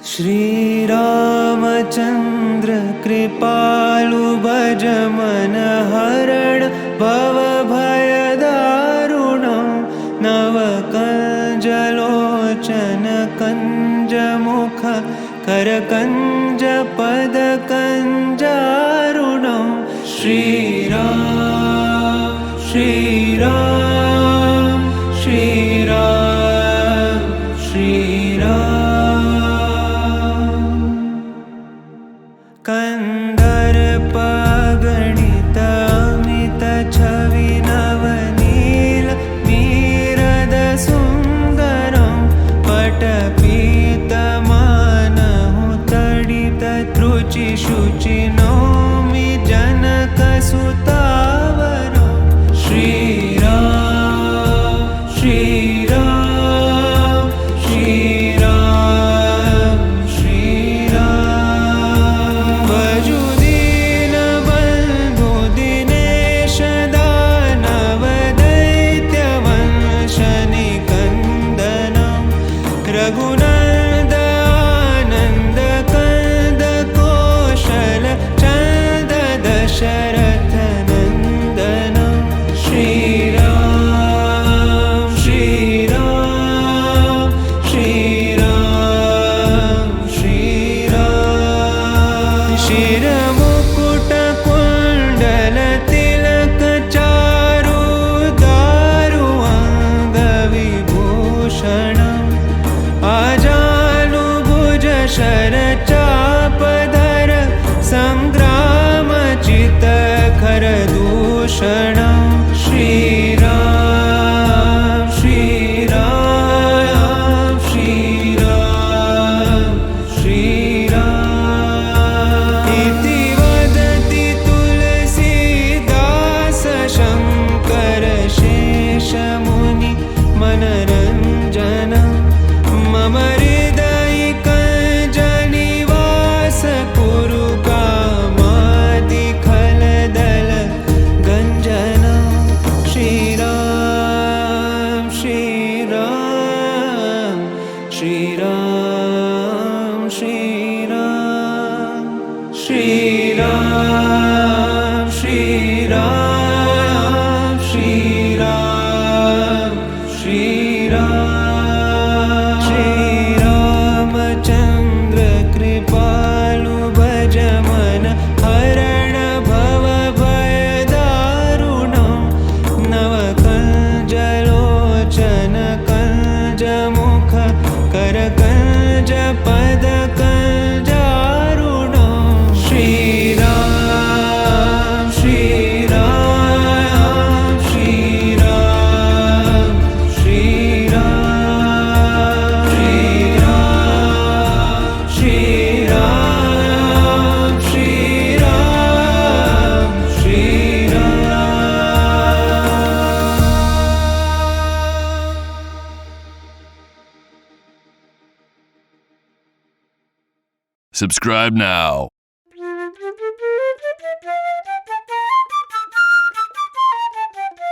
श्रीरामचन्द्र कृपालु भज मन हरण भव भय दारुणं नवकञ्जलोचन कञ्जमुख करकञ्ज पद कञ्जारुणं श्रीराम श्रीराम श्रीराम श्रीराम कंदर्प गणित अमित छवि नवनील मीरद सुंदरं पटपीतमानहु तडित त्रुचि शुचि नौमि जनकसुतावरं श्रीराम श्रीराम श्रीराम श्रीराम भजु दीनबन्धु दिनेश दानव दैत्यवंश निकन्दनं रघुनन्द आनन्द कंद कौशल चन्द दशरथ नन्दनं श्रीराम श्रीराम श्रीराम श्रीराम शिरमुकुट कुण्डल तिलक चारु दारु अङ्गविभूषणम् आजानुभुज शरचापधर सङ्ग्रामचित खरदूषणं श्रीराम श्रीराम श्रीराम श्रीराम इति वदति तुलसीदास शङ्कर शेषमुनि मनरञ्जनं मम हृदयिकञ्जनिवास कुरु कामादिखलदल गञ्जनं श्रीराम श्रीराम श्रीराम श्रीराम श्रीराम श्रीराम श्रीराम श्रीराम श्रीरामचन्द्र कृपालु भज मन हरण भव भय दारुणं नवकञ्जलोचन कञ्जमुख करकञ्ज पद कञ्जारुणं श्रीराम श्रीराम श्रीराम श्रीराम श्रीराम श्रीराम श्रीराम श्रीराम। Subscribe now.